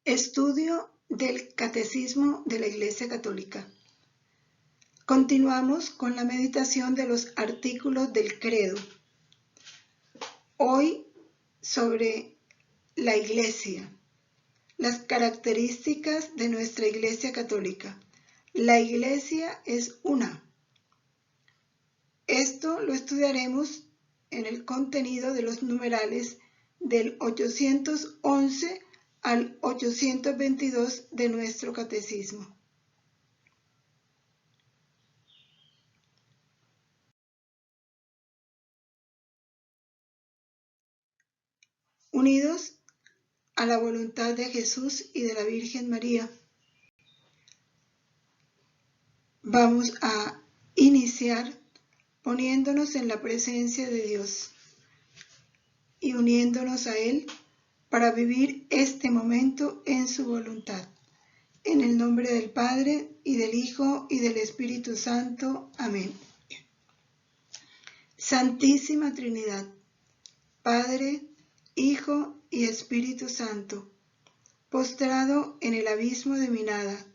Estudio del Catecismo de la Iglesia Católica. Continuamos con la meditación de los artículos del credo. Hoy sobre la Iglesia, las características de nuestra Iglesia Católica. La Iglesia es una. Esto lo estudiaremos en el contenido de los numerales del 811 al 822 de nuestro catecismo. Unidos a la voluntad de Jesús y de la Virgen María, vamos a iniciar poniéndonos en la presencia de Dios y uniéndonos a Él para vivir este momento en su voluntad. En el nombre del Padre, y del Hijo, y del Espíritu Santo. Amén. Santísima Trinidad, Padre, Hijo y Espíritu Santo, postrado en el abismo de mi nada,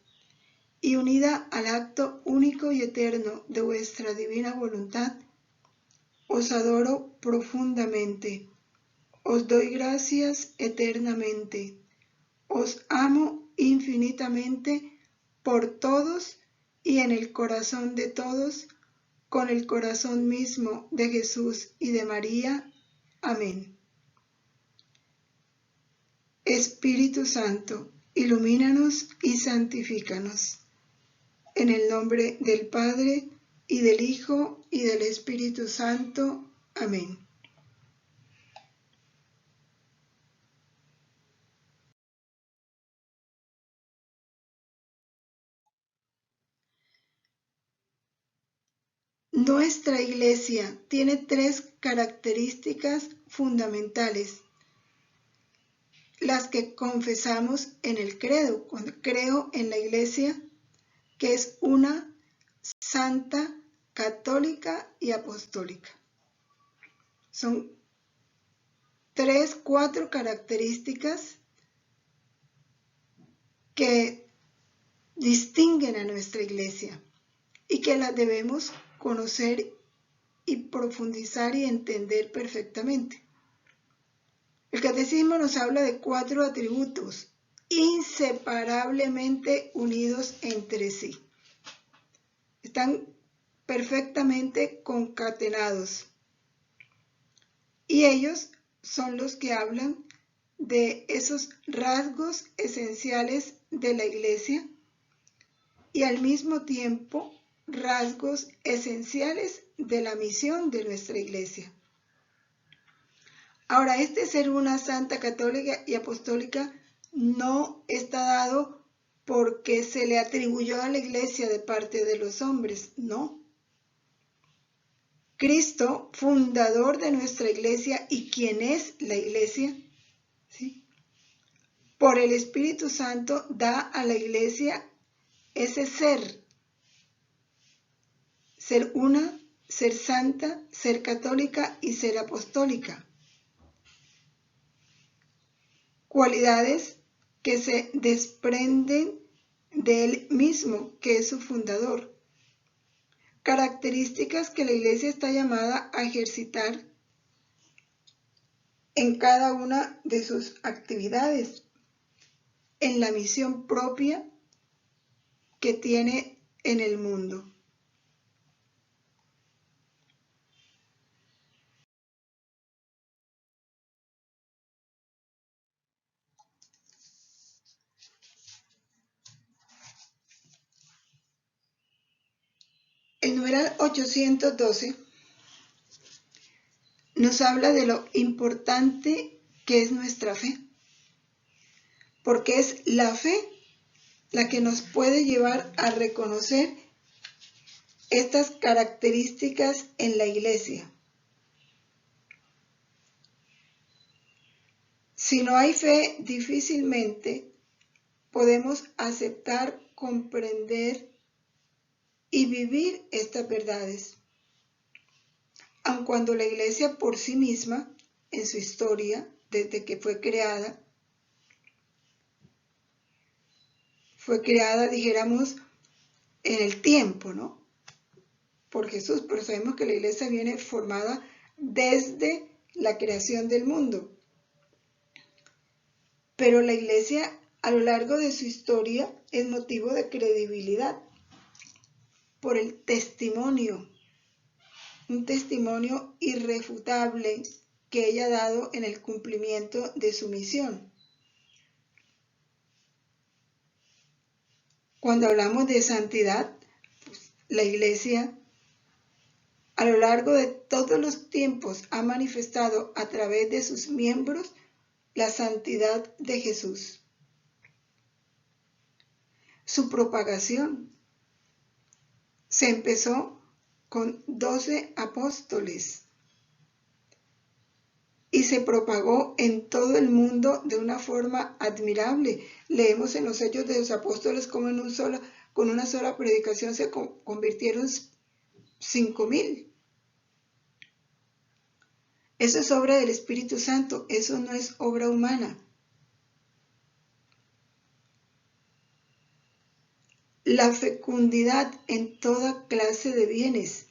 y unida al acto único y eterno de vuestra divina voluntad, os adoro profundamente, os doy gracias eternamente, os amo infinitamente por todos y en el corazón de todos, con el corazón mismo de Jesús y de María. Amén. Espíritu Santo, ilumínanos y santifícanos. En el nombre del Padre, y del Hijo, y del Espíritu Santo. Amén. Nuestra Iglesia tiene tres características fundamentales, las que confesamos en el credo. Cuando creo en la Iglesia, que es una, santa, católica y apostólica. Son cuatro características que distinguen a nuestra Iglesia y que las debemos conocer y profundizar y entender perfectamente. El catecismo nos habla de cuatro atributos inseparablemente unidos entre sí. Están perfectamente concatenados. Y ellos son los que hablan de esos rasgos esenciales de la Iglesia y al mismo tiempo rasgos esenciales de la misión de nuestra Iglesia. Ahora, este ser una santa, católica y apostólica no está dado porque se le atribuyó a la Iglesia de parte de los hombres, no. Cristo, fundador de nuestra Iglesia y quien es la Iglesia, ¿sí?, por el Espíritu Santo da a la Iglesia ese ser una, ser santa, ser católica y ser apostólica. Cualidades que se desprenden de él mismo, que es su fundador. Características que la Iglesia está llamada a ejercitar en cada una de sus actividades, en la misión propia que tiene en el mundo. El numeral 812 nos habla de lo importante que es nuestra fe, porque es la fe la que nos puede llevar a reconocer estas características en la Iglesia. Si no hay fe, difícilmente podemos aceptar, comprender y vivir estas verdades. Aun cuando la Iglesia por sí misma, en su historia, desde que fue creada, fue creada, dijéramos, en el tiempo, ¿no? Por Jesús, pero sabemos que la iglesia viene formada desde la creación del mundo. Pero la iglesia a lo largo de su historia es motivo de credibilidad por el testimonio, un testimonio irrefutable que ella ha dado en el cumplimiento de su misión. Cuando hablamos de santidad, pues, la iglesia a lo largo de todos los tiempos ha manifestado a través de sus miembros la santidad de Jesús. Su propagación se empezó con 12 apóstoles y se propagó en todo el mundo de una forma admirable. Leemos en los Hechos de los Apóstoles cómo con una sola predicación se convirtieron 5,000. Eso es obra del Espíritu Santo, eso no es obra humana. La fecundidad en toda clase de bienes.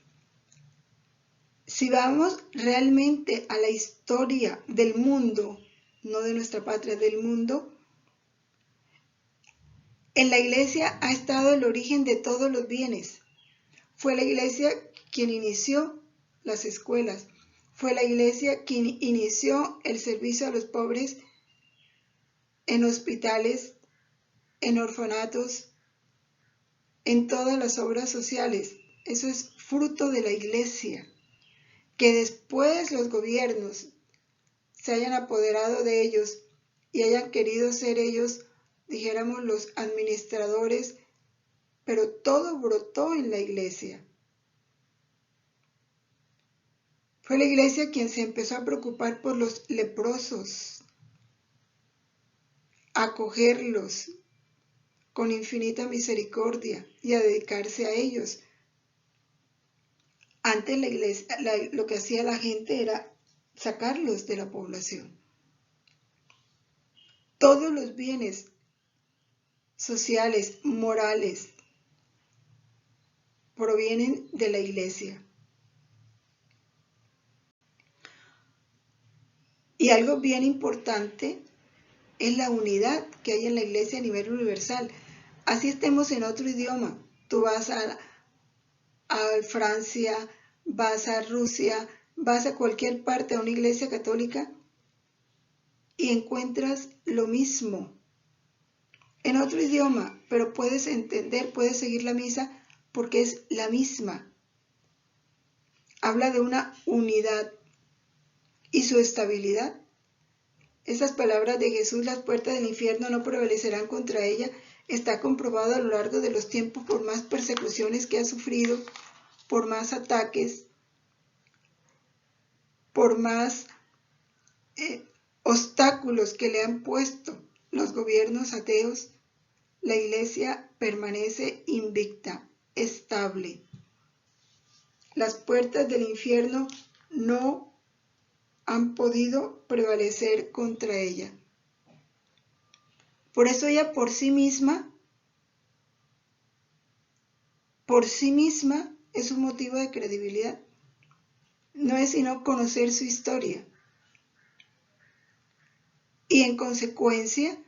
Si vamos realmente a la historia del mundo, no de nuestra patria, del mundo, en la iglesia ha estado el origen de todos los bienes. Fue la iglesia quien inició las escuelas. Fue la iglesia quien inició el servicio a los pobres en hospitales, en orfanatos, en todas las obras sociales. Eso es fruto de la iglesia. Que después los gobiernos se hayan apoderado de ellos y hayan querido ser ellos, dijéramos, los administradores, pero todo brotó en la iglesia. Fue la iglesia quien se empezó a preocupar por los leprosos, a acogerlos con infinita misericordia y a dedicarse a ellos. Antes la iglesia, lo que hacía la gente era sacarlos de la población. Todos los bienes sociales, morales, provienen de la iglesia. Y algo bien importante es la unidad que hay en la iglesia a nivel universal. Así estemos en otro idioma. Tú vas a Francia, vas a Rusia, vas a cualquier parte, a una iglesia católica, y encuentras lo mismo en otro idioma, pero puedes entender, puedes seguir la misa porque es la misma. Habla de una unidad y su estabilidad. Esas palabras de Jesús, las puertas del infierno no prevalecerán contra ella, está comprobado a lo largo de los tiempos por más persecuciones que ha sufrido, por más ataques, por más obstáculos que le han puesto los gobiernos ateos. La iglesia permanece invicta, estable. Las puertas del infierno no han podido prevalecer contra ella. Por eso ella por sí misma es un motivo de credibilidad. No es sino conocer su historia. Y en consecuencia,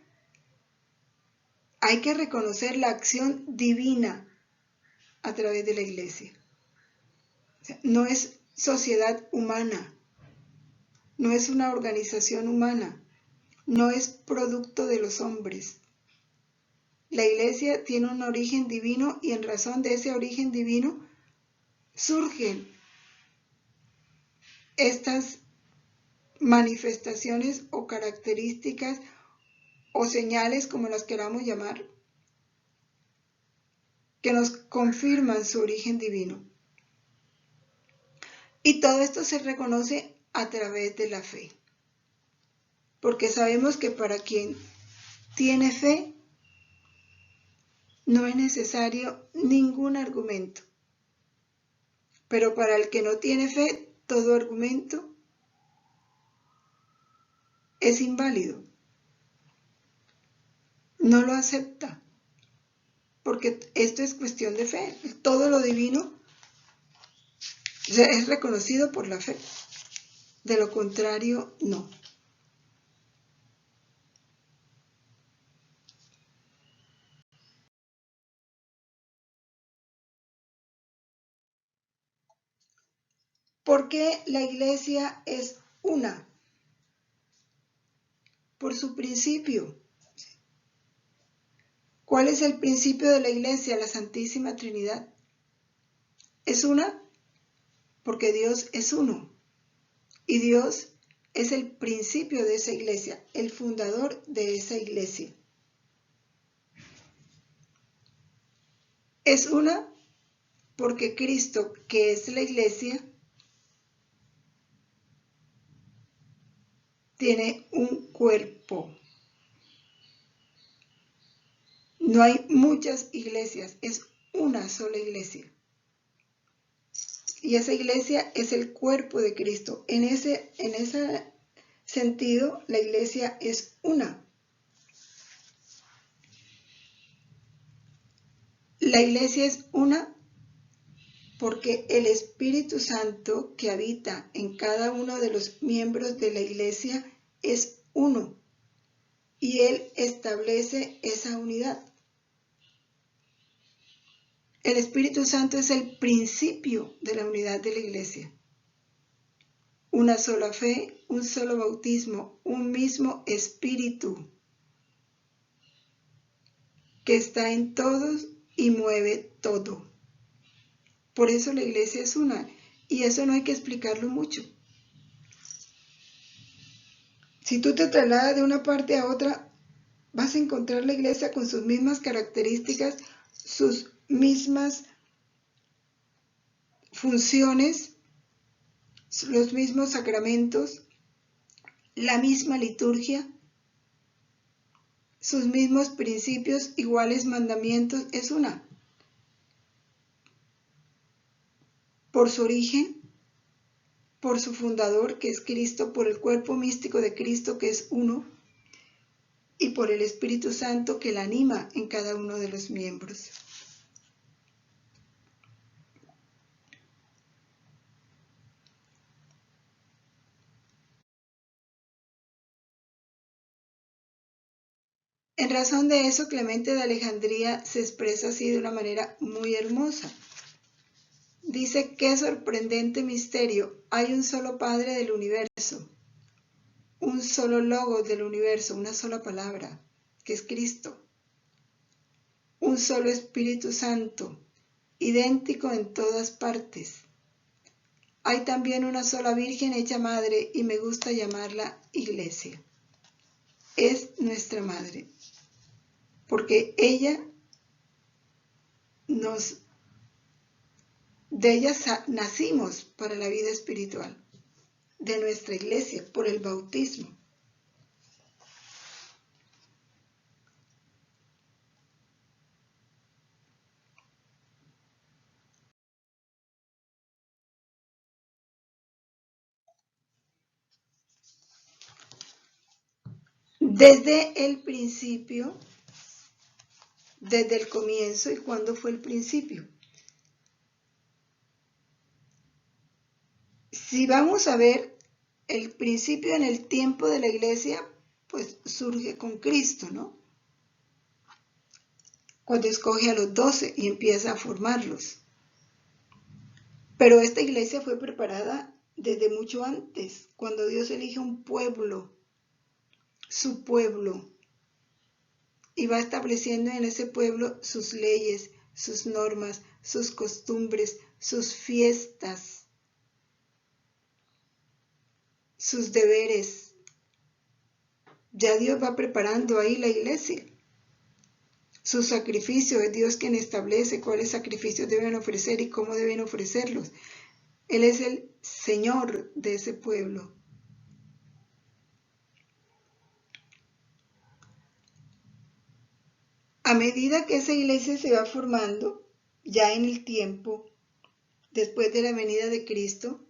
hay que reconocer la acción divina a través de la iglesia. O sea, no es sociedad humana, no es una organización humana, no es producto de los hombres. La iglesia tiene un origen divino y en razón de ese origen divino surgen estas manifestaciones o características o señales, como las queramos llamar, que nos confirman su origen divino. Y todo esto se reconoce a través de la fe. Porque sabemos que para quien tiene fe, no es necesario ningún argumento. Pero para el que no tiene fe, todo argumento es inválido. No lo acepta. porque esto es cuestión de fe. Todo lo divino es reconocido por la fe. De lo contrario, no. ¿Por qué la iglesia es una? Por su principio. ¿Cuál es el principio de la iglesia? La Santísima Trinidad. ¿Es una? Porque Dios es uno. Y Dios es el principio de esa iglesia, el fundador de esa iglesia. Es una porque Cristo, que es la iglesia, tiene un cuerpo. No hay muchas iglesias, es una sola iglesia. Y esa iglesia es el cuerpo de Cristo. En ese sentido, la iglesia es una. La iglesia es una porque el Espíritu Santo que habita en cada uno de los miembros de la iglesia es uno. Y Él establece esa unidad. El Espíritu Santo es el principio de la unidad de la iglesia. Una sola fe, un solo bautismo, un mismo Espíritu que está en todos y mueve todo. Por eso la iglesia es una, y eso no hay que explicarlo mucho. Si tú te trasladas de una parte a otra, vas a encontrar la iglesia con sus mismas características, sus mismas funciones, los mismos sacramentos, la misma liturgia, sus mismos principios, iguales mandamientos, es una. Por su origen, por su fundador, que es Cristo, por el cuerpo místico de Cristo, que es uno, y por el Espíritu Santo que la anima en cada uno de los miembros. En razón de eso, Clemente de Alejandría se expresa así de una manera muy hermosa. Dice: qué sorprendente misterio, hay un solo Padre del universo, un solo Logos del universo, una sola palabra, que es Cristo, un solo Espíritu Santo, idéntico en todas partes. Hay también una sola Virgen hecha madre y me gusta llamarla Iglesia. Es nuestra madre, porque de ella nacimos para la vida espiritual, de nuestra iglesia, por el bautismo. Desde el principio, desde el comienzo. ¿Y cuándo fue el principio? Si vamos a ver el principio en el tiempo de la iglesia, pues surge con Cristo, ¿no? Cuando escoge a los 12 y empieza a formarlos. Pero esta iglesia fue preparada desde mucho antes, cuando Dios elige un pueblo, su pueblo, y va estableciendo en ese pueblo sus leyes, sus normas, sus costumbres, sus fiestas, sus deberes. Ya Dios va preparando ahí la iglesia. Su sacrificio, es Dios quien establece cuáles sacrificios deben ofrecer y cómo deben ofrecerlos. Él es el Señor de ese pueblo. A medida que esa iglesia se va formando, ya en el tiempo, después de la venida de Cristo,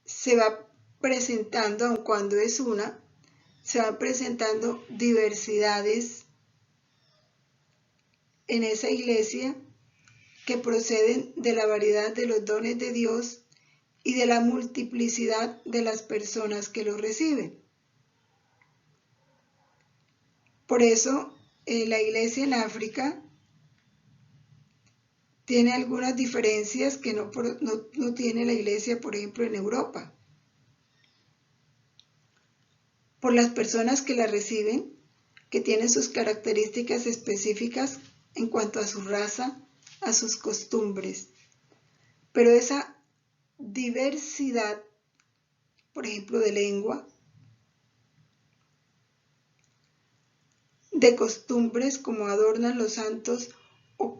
se va presentando, aun cuando es una, se van presentando diversidades en esa iglesia que proceden de la variedad de los dones de Dios y de la multiplicidad de las personas que los reciben. Por eso, la iglesia en África tiene algunas diferencias que no tiene la iglesia, por ejemplo, en Europa. Por las personas que la reciben, que tienen sus características específicas en cuanto a su raza, a sus costumbres. Pero esa diversidad, por ejemplo, de lengua, de costumbres, como adornan los santos o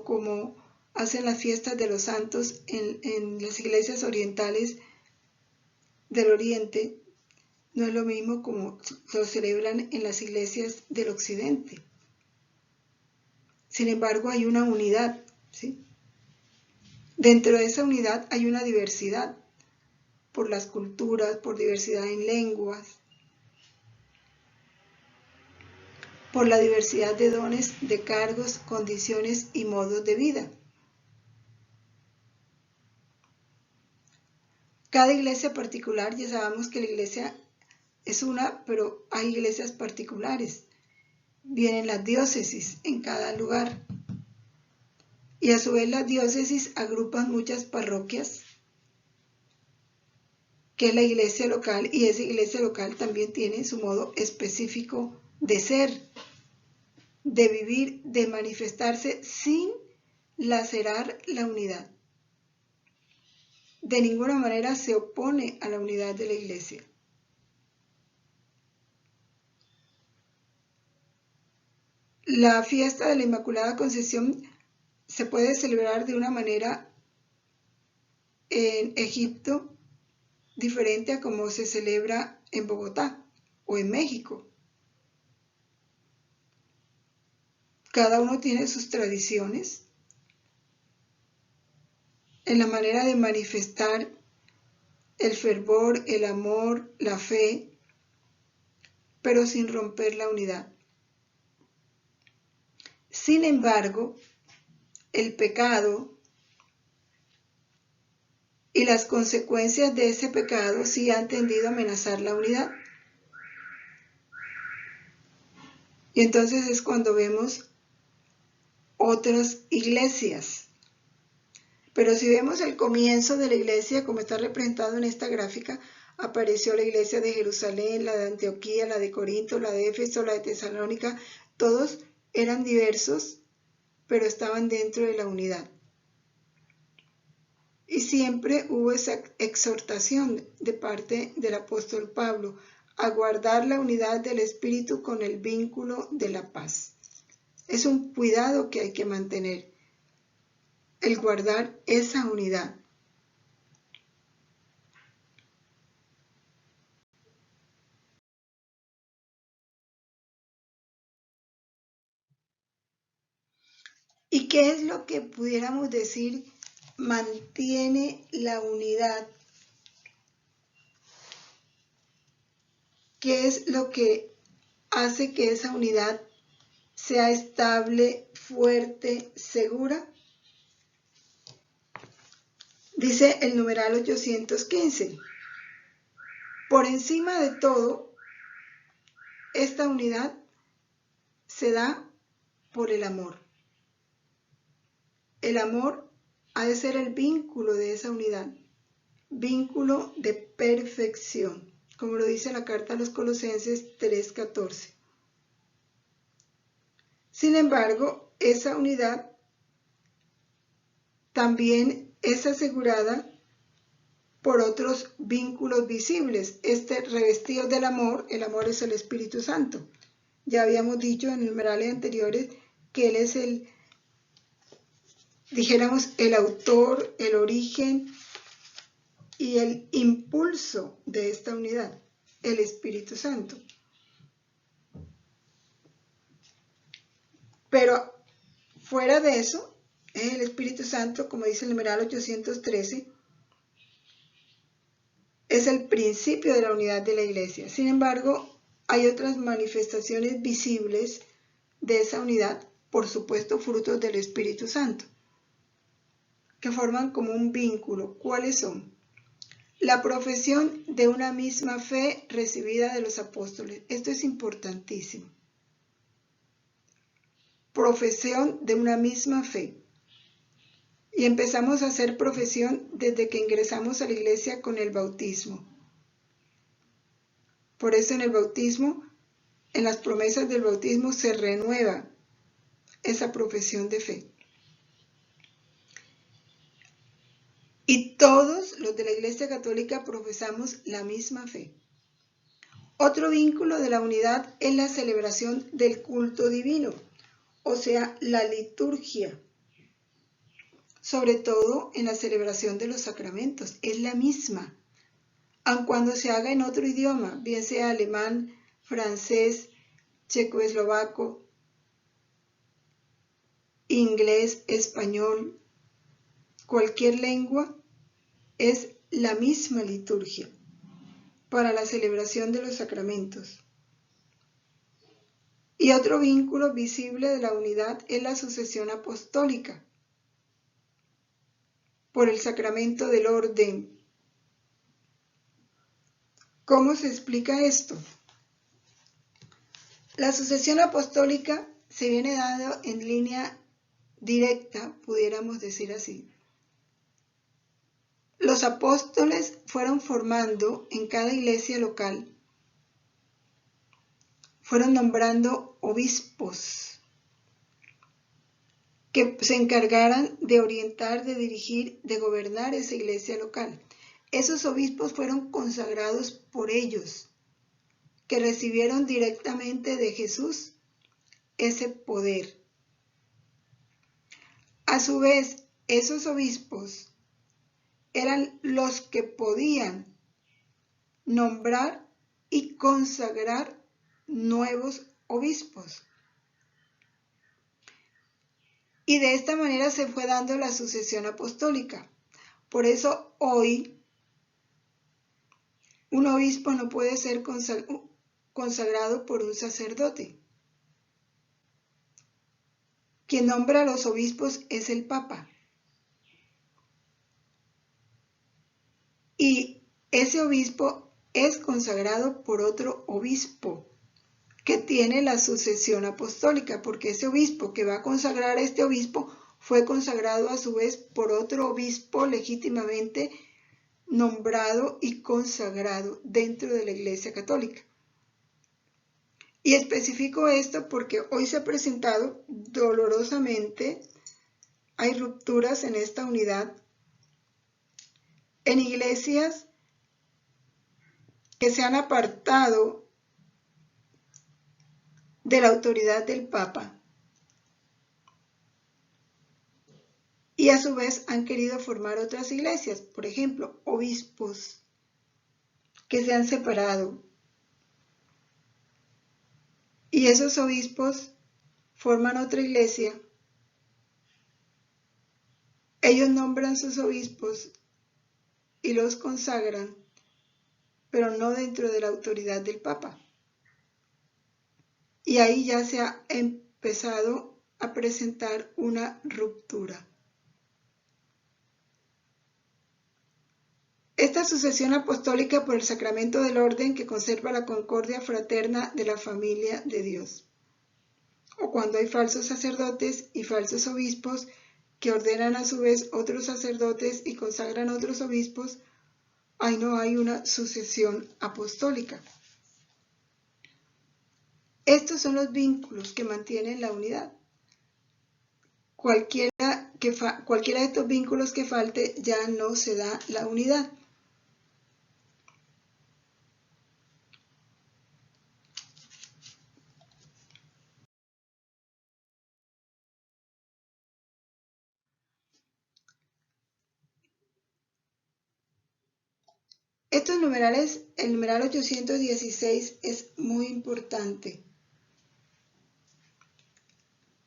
como hacen las fiestas de los santos en las iglesias orientales del Oriente, no es lo mismo como lo celebran en las iglesias del Occidente. Sin embargo, hay una unidad, ¿sí? Dentro de esa unidad hay una diversidad por las culturas, por diversidad en lenguas, por la diversidad de dones, de cargos, condiciones y modos de vida. Cada iglesia particular, ya sabemos que la iglesia es una, pero hay iglesias particulares. Vienen las diócesis en cada lugar. Y a su vez las diócesis agrupan muchas parroquias, que es la iglesia local, y esa iglesia local también tiene su modo específico de ser, de vivir, de manifestarse sin lacerar la unidad. De ninguna manera se opone a la unidad de la iglesia. La fiesta de la Inmaculada Concepción se puede celebrar de una manera en Egipto diferente a como se celebra en Bogotá o en México. Cada uno tiene sus tradiciones en la manera de manifestar el fervor, el amor, la fe, pero sin romper la unidad. Sin embargo, el pecado y las consecuencias de ese pecado sí han tendido a amenazar la unidad. Y entonces es cuando vemos otras iglesias. Pero si vemos el comienzo de la iglesia, como está representado en esta gráfica, apareció la iglesia de Jerusalén, la de Antioquía, la de Corinto, la de Éfeso, la de Tesalónica. Todos eran diversos, pero estaban dentro de la unidad. Y siempre hubo esa exhortación de parte del apóstol Pablo a guardar la unidad del Espíritu con el vínculo de la paz. Es un cuidado que hay que mantener, el guardar esa unidad. ¿Y qué es lo que pudiéramos decir mantiene la unidad? ¿Qué es lo que hace que esa unidad sea estable, fuerte, segura? Dice el numeral 815. Por encima de todo, esta unidad se da por el amor. El amor ha de ser el vínculo de esa unidad, vínculo de perfección, como lo dice la carta a los Colosenses 3:14. Sin embargo, esa unidad también es asegurada por otros vínculos visibles. Revestido del amor, el amor es el Espíritu Santo. Ya habíamos dicho en numerales anteriores que Él es dijéramos, el autor, el origen y el impulso de esta unidad, el Espíritu Santo. Pero fuera de eso, es el Espíritu Santo, como dice el numeral 813, es el principio de la unidad de la iglesia. Sin embargo, hay otras manifestaciones visibles de esa unidad, por supuesto frutos del Espíritu Santo, que forman como un vínculo. ¿Cuáles son? La profesión de una misma fe recibida de los apóstoles. Esto es importantísimo. Profesión de una misma fe. Y empezamos a hacer profesión desde que ingresamos a la iglesia con el bautismo. Por eso en el bautismo, en las promesas del bautismo se renueva esa profesión de fe. Y todos los de la Iglesia Católica profesamos la misma fe. Otro vínculo de la unidad es la celebración del culto divino, o sea, la liturgia. Sobre todo en la celebración de los sacramentos, es la misma, aun cuando se haga en otro idioma, bien sea alemán, francés, checoslovaco, inglés, español, cualquier lengua, es la misma liturgia para la celebración de los sacramentos. Y otro vínculo visible de la unidad es la sucesión apostólica por el sacramento del orden. ¿Cómo se explica esto? La sucesión apostólica se viene dando en línea directa, pudiéramos decir así. Los apóstoles fueron formando en cada iglesia local, fueron nombrando obispos que se encargaran de orientar, de dirigir, de gobernar esa iglesia local. Esos obispos fueron consagrados por ellos, que recibieron directamente de Jesús ese poder. A su vez, esos obispos eran los que podían nombrar y consagrar nuevos obispos. Y de esta manera se fue dando la sucesión apostólica. Por eso hoy un obispo no puede ser consagrado por un sacerdote. Quien nombra a los obispos es el Papa. Y ese obispo es consagrado por otro obispo que tiene la sucesión apostólica, porque ese obispo que va a consagrar a este obispo fue consagrado a su vez por otro obispo legítimamente nombrado y consagrado dentro de la Iglesia Católica. Y especifico esto porque hoy se ha presentado dolorosamente, hay rupturas en esta unidad, en iglesias que se han apartado de la autoridad del Papa y a su vez han querido formar otras iglesias, por ejemplo, obispos que se han separado. Y esos obispos forman otra iglesia. Ellos nombran sus obispos y los consagran, pero no dentro de la autoridad del Papa. Y ahí ya se ha empezado a presentar una ruptura. Esta sucesión apostólica por el sacramento del orden que conserva la concordia fraterna de la familia de Dios. O cuando hay falsos sacerdotes y falsos obispos que ordenan a su vez otros sacerdotes y consagran otros obispos, ahí no hay una sucesión apostólica. Estos son los vínculos que mantienen la unidad. Cualquiera de estos vínculos que falte, ya no se da la unidad. Estos numerales, el numeral 816 es muy importante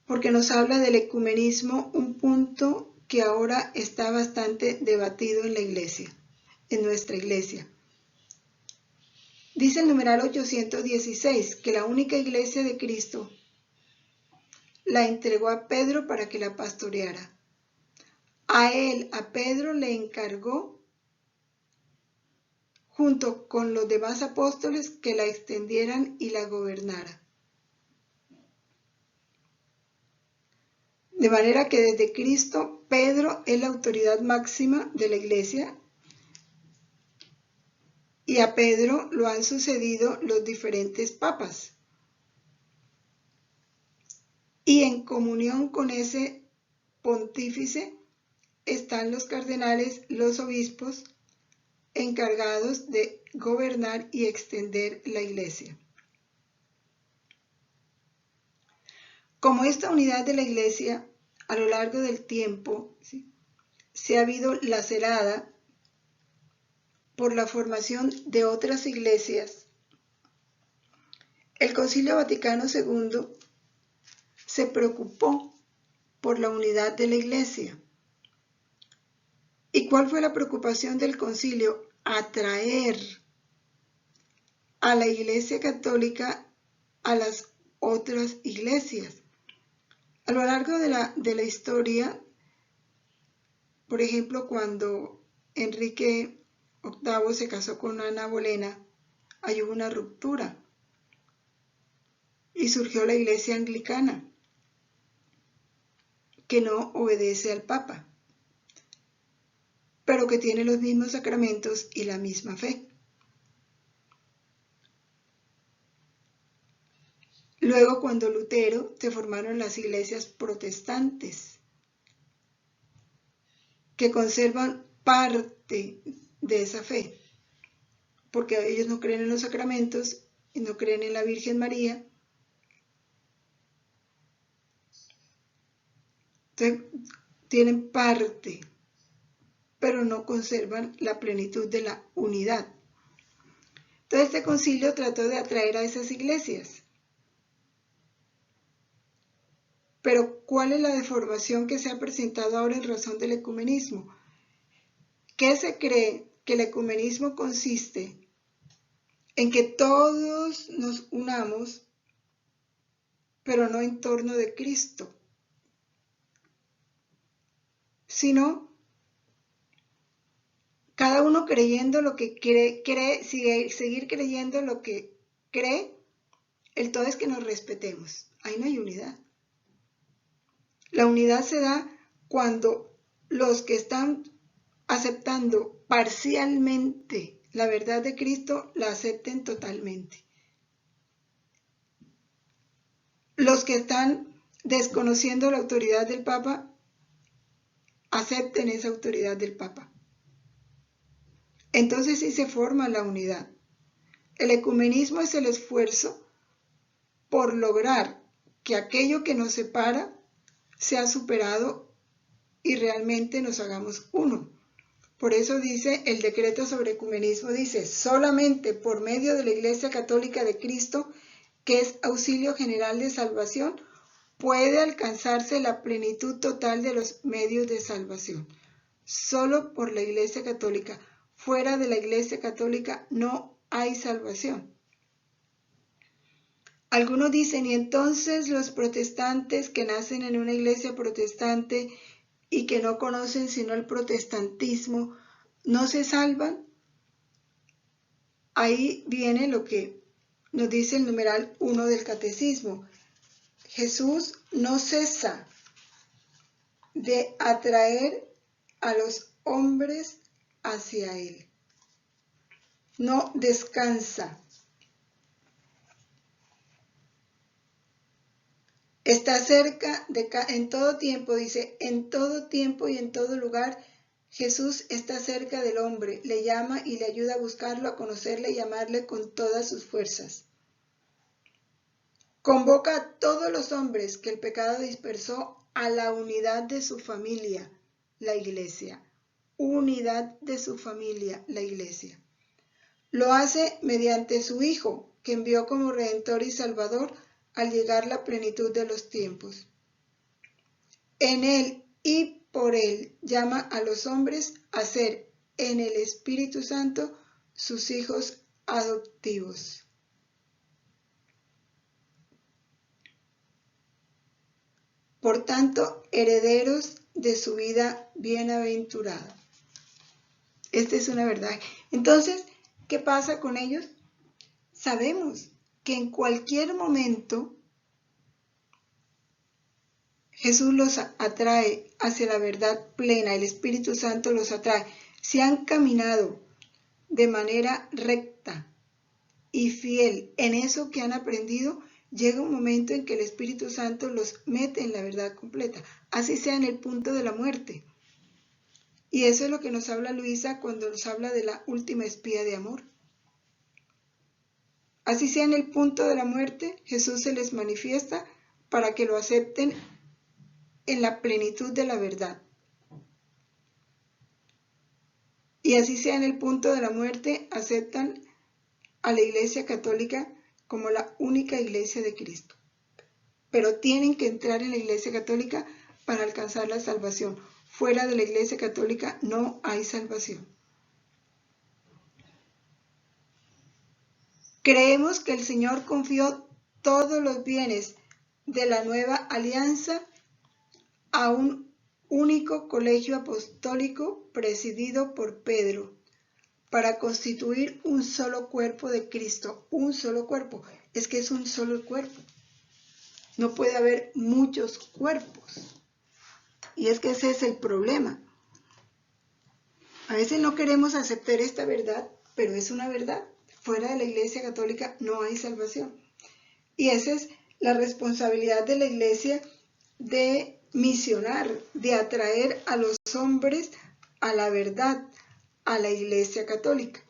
porque nos habla del ecumenismo, un punto que ahora está bastante debatido en la iglesia, en nuestra iglesia. Dice el numeral 816 que la única iglesia de Cristo la entregó a Pedro para que la pastoreara. A Pedro le encargó, junto con los demás apóstoles, que la extendieran y la gobernara. De manera que desde Cristo, Pedro es la autoridad máxima de la iglesia, y a Pedro lo han sucedido los diferentes papas. Y en comunión con ese pontífice están los cardenales, los obispos, encargados de gobernar y extender la iglesia. Como esta unidad de la iglesia a lo largo del tiempo se ha visto lacerada por la formación de otras iglesias, el Concilio Vaticano II se preocupó por la unidad de la iglesia. ¿Y cuál fue la preocupación del concilio? Atraer a la Iglesia Católica a las otras iglesias. A lo largo de la historia, por ejemplo, cuando Enrique VIII se casó con Ana Bolena, hubo una ruptura y surgió la Iglesia Anglicana, que no obedece al Papa, pero que tiene los mismos sacramentos y la misma fe. Luego, cuando Lutero, se formaron las iglesias protestantes, que conservan parte de esa fe, porque ellos no creen en los sacramentos y no creen en la Virgen María. Entonces, tienen parte, pero no conservan la plenitud de la unidad. Entonces, este concilio trató de atraer a esas iglesias. Pero, ¿cuál es la deformación que se ha presentado ahora en razón del ecumenismo? ¿Qué se cree? Que el ecumenismo consiste en que todos nos unamos, pero no en torno de Cristo, sino cada uno creyendo lo que cree, seguir creyendo lo que cree. El todo es que nos respetemos. Ahí no hay unidad. La unidad se da cuando los que están aceptando parcialmente la verdad de Cristo la acepten totalmente. Los que están desconociendo la autoridad del Papa acepten esa autoridad del Papa. Entonces sí se forma la unidad. El ecumenismo es el esfuerzo por lograr que aquello que nos separa sea superado y realmente nos hagamos uno. Por eso dice el decreto sobre ecumenismo, dice, solamente por medio de la Iglesia Católica de Cristo, que es auxilio general de salvación, puede alcanzarse la plenitud total de los medios de salvación. Solo por la Iglesia Católica. Fuera de la Iglesia Católica no hay salvación. Algunos dicen, y entonces los protestantes que nacen en una iglesia protestante y que no conocen sino el protestantismo, ¿no se salvan? Ahí viene lo que nos dice el numeral 1 del catecismo. Jesús no cesa de atraer a los hombres hacia Él. No descansa. Está cerca en todo tiempo, dice, en todo tiempo y en todo lugar, Jesús está cerca del hombre, le llama y le ayuda a buscarlo, a conocerle y amarle con todas sus fuerzas. Convoca a todos los hombres que el pecado dispersó a la unidad de su familia, la iglesia. Unidad de su familia, la iglesia. Lo hace mediante su Hijo, que envió como Redentor y Salvador al llegar la plenitud de los tiempos. En Él y por Él llama a los hombres a ser en el Espíritu Santo sus hijos adoptivos. Por tanto, herederos de su vida bienaventurada. Esta es una verdad. Entonces, ¿qué pasa con ellos? Sabemos que en cualquier momento Jesús los atrae hacia la verdad plena, el Espíritu Santo los atrae. Si han caminado de manera recta y fiel en eso que han aprendido, llega un momento en que el Espíritu Santo los mete en la verdad completa, así sea en el punto de la muerte. Y eso es lo que nos habla Luisa cuando nos habla de la última espía de amor. Así sea en el punto de la muerte, Jesús se les manifiesta para que lo acepten en la plenitud de la verdad. Y así sea en el punto de la muerte, aceptan a la Iglesia Católica como la única Iglesia de Cristo. Pero tienen que entrar en la Iglesia Católica para alcanzar la salvación. Fuera de la Iglesia Católica no hay salvación. Creemos que el Señor confió todos los bienes de la nueva alianza a un único colegio apostólico presidido por Pedro, para constituir un solo cuerpo de Cristo. Un solo cuerpo. Es que es un solo cuerpo. No puede haber muchos cuerpos. Y es que ese es el problema. A veces no queremos aceptar esta verdad, pero es una verdad. Fuera de la Iglesia Católica no hay salvación. Y esa es la responsabilidad de la Iglesia, de misionar, de atraer a los hombres a la verdad, a la Iglesia Católica.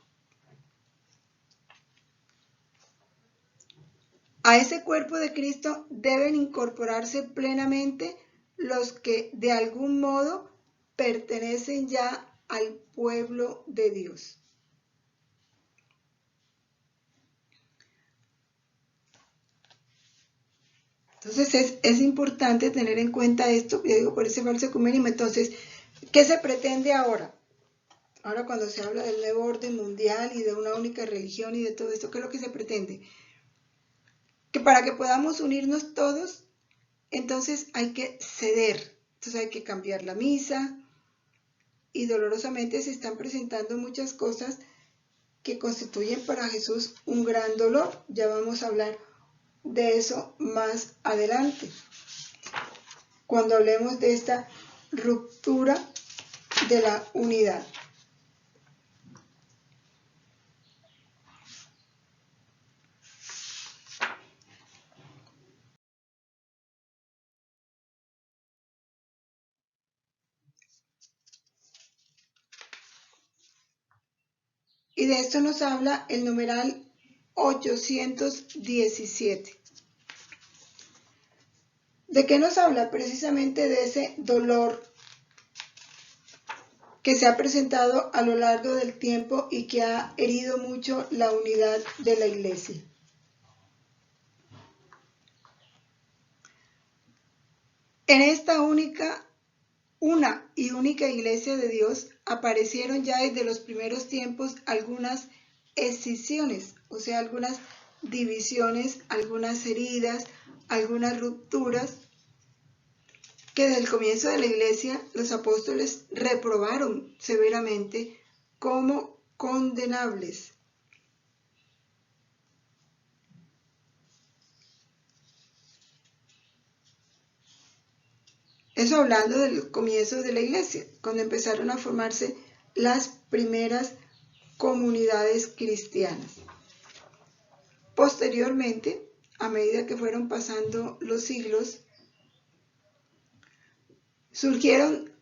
A ese cuerpo de Cristo deben incorporarse plenamente los que de algún modo pertenecen ya al pueblo de Dios. Entonces es importante tener en cuenta esto, yo digo, por ese falso ecumenismo. Entonces, ¿qué se pretende ahora? Ahora cuando se habla del nuevo orden mundial y de una única religión y de todo esto, ¿qué es lo que se pretende? Que para que podamos unirnos todos, entonces hay que ceder, entonces hay que cambiar la misa, y dolorosamente se están presentando muchas cosas que constituyen para Jesús un gran dolor. Ya vamos a hablar de eso más adelante, cuando hablemos de esta ruptura de la unidad. Y de esto nos habla el numeral 817. ¿De qué nos habla? Precisamente de ese dolor que se ha presentado a lo largo del tiempo y que ha herido mucho la unidad de la Iglesia. En esta una y única Iglesia de Dios aparecieron ya desde los primeros tiempos algunas escisiones, o sea, algunas divisiones, algunas heridas, algunas rupturas, que desde el comienzo de la Iglesia los apóstoles reprobaron severamente como condenables. Eso hablando del comienzo de la Iglesia, cuando empezaron a formarse las primeras comunidades cristianas. Posteriormente, a medida que fueron pasando los siglos, surgieron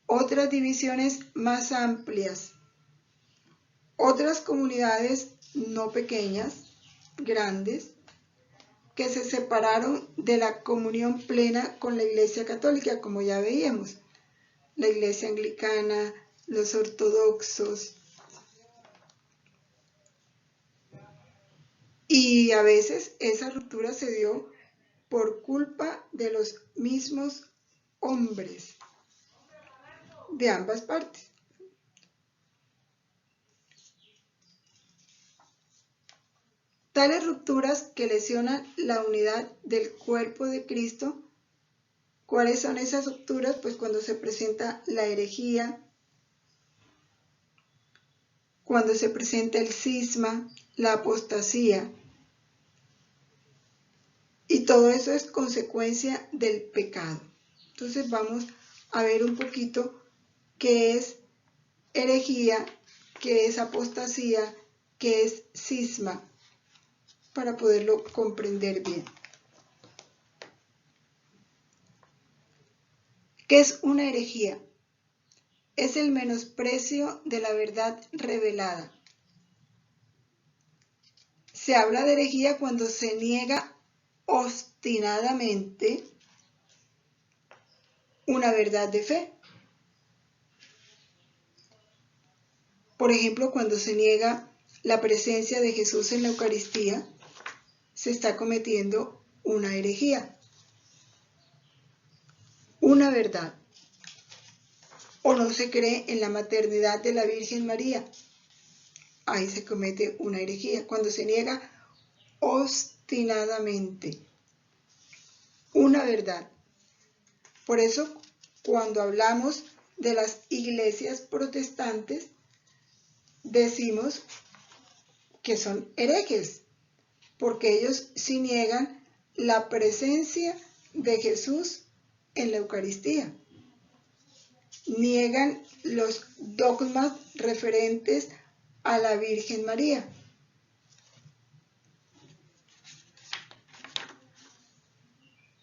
otras divisiones más amplias, otras comunidades no pequeñas, grandes, que se separaron de la comunión plena con la Iglesia Católica, como ya veíamos, la Iglesia Anglicana, los ortodoxos, y a veces esa ruptura se dio por culpa de los mismos hombres de ambas partes. tales rupturas que lesionan la unidad del cuerpo de Cristo. ¿Cuáles son esas rupturas? Pues cuando se presenta la herejía, cuando se presenta el cisma, la apostasía. Y todo eso es consecuencia del pecado. Entonces vamos a ver un poquito qué es herejía, qué es apostasía, qué es cisma, para poderlo comprender bien. ¿Qué es una herejía? Es el menosprecio de la verdad revelada. Se habla de herejía cuando se niega obstinadamente una verdad de fe. Por ejemplo, cuando se niega la presencia de Jesús en la Eucaristía, se está cometiendo una herejía, una verdad. O no se cree en la maternidad de la Virgen María, ahí se comete una herejía, cuando se niega obstinadamente una verdad. Por eso, cuando hablamos de las iglesias protestantes, decimos que son herejes, porque ellos sí niegan la presencia de Jesús en la Eucaristía. Niegan los dogmas referentes a la Virgen María.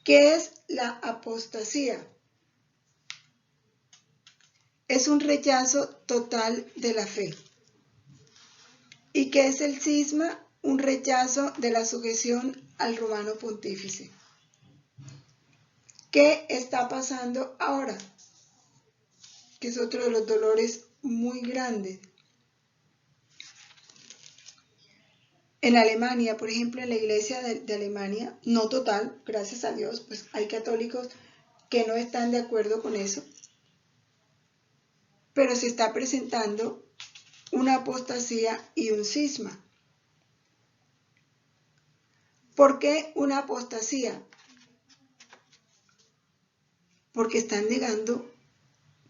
¿Qué es la apostasía? Es un rechazo total de la fe. ¿Y qué es el cisma? Un rechazo de la sujeción al romano pontífice. ¿Qué está pasando ahora? Que es otro de los dolores muy grandes. En Alemania, por ejemplo, en la iglesia de Alemania, no total, gracias a Dios, pues hay católicos que no están de acuerdo con eso, pero se está presentando una apostasía y un cisma. ¿Por qué una apostasía? Porque están negando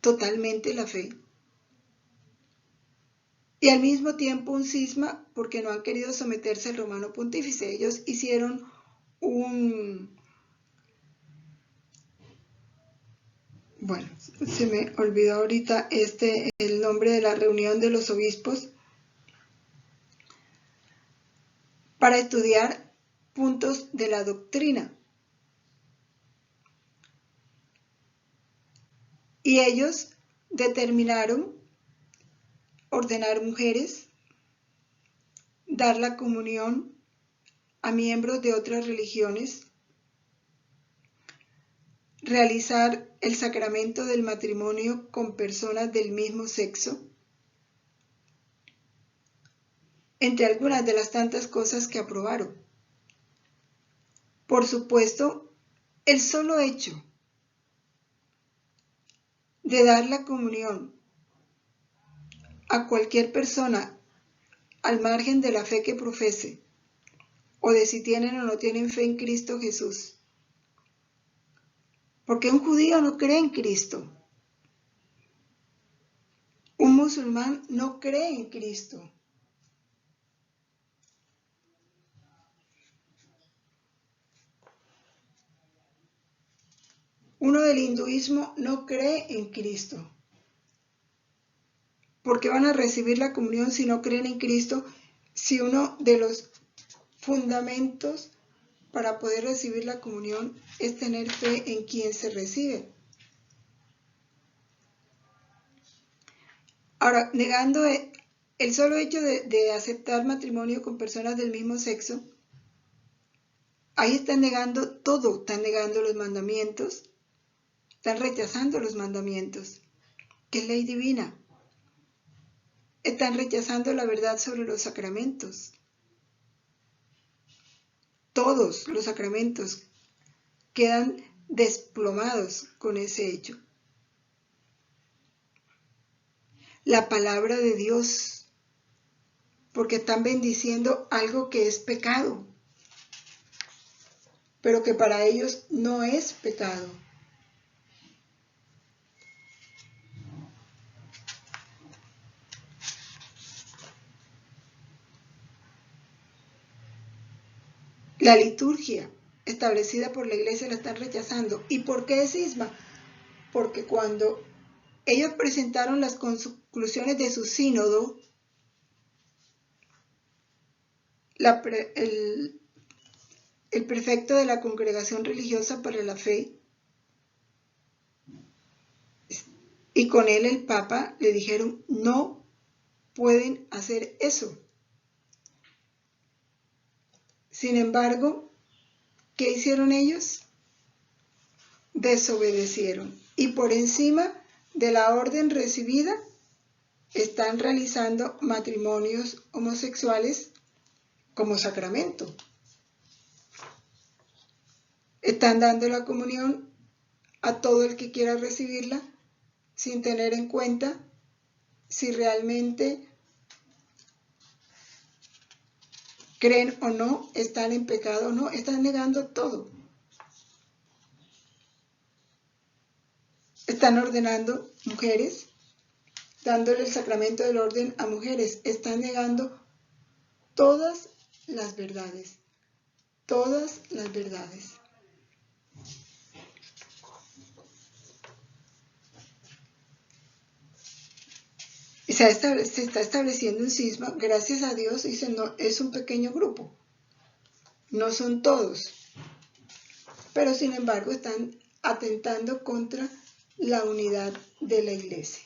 totalmente la fe. Y al mismo tiempo un cisma porque no han querido someterse al romano pontífice. Ellos hicieron bueno, se me olvidó ahorita el nombre de la reunión de los obispos para estudiar puntos de la doctrina. Y ellos determinaron ordenar mujeres, dar la comunión a miembros de otras religiones, realizar el sacramento del matrimonio con personas del mismo sexo, entre algunas de las tantas cosas que aprobaron. Por supuesto, el solo hecho de dar la comunión a cualquier persona al margen de la fe que profese, o de si tienen o no tienen fe en Cristo Jesús. Porque un judío no cree en Cristo. Un musulmán no cree en Cristo. Uno del hinduismo no cree en Cristo. ¿Por qué van a recibir la comunión si no creen en Cristo? Si uno de los fundamentos para poder recibir la comunión es tener fe en quien se recibe. Ahora, negando el solo hecho de aceptar matrimonio con personas del mismo sexo, ahí están negando todo, están negando los mandamientos, están rechazando los mandamientos, que es ley divina. Están rechazando la verdad sobre los sacramentos. Todos los sacramentos quedan desplomados con ese hecho. La palabra de Dios, porque están bendiciendo algo que es pecado, pero que para ellos no es pecado. La liturgia establecida por la iglesia la están rechazando. ¿Y por qué es cisma? Porque cuando ellos presentaron las conclusiones de su sínodo, el prefecto de la Congregación Religiosa para la Fe y con él el Papa le dijeron: no pueden hacer eso. Sin embargo, ¿qué hicieron ellos? Desobedecieron, y por encima de la orden recibida están realizando matrimonios homosexuales como sacramento. Están dando la comunión a todo el que quiera recibirla sin tener en cuenta si realmente creen o no, están en pecado o no, están negando todo. Están ordenando mujeres, dándole el sacramento del orden a mujeres, están negando todas las verdades, todas las verdades. Y se está estableciendo un cisma, gracias a Dios, dicen, no, es un pequeño grupo, no son todos, pero sin embargo están atentando contra la unidad de la iglesia.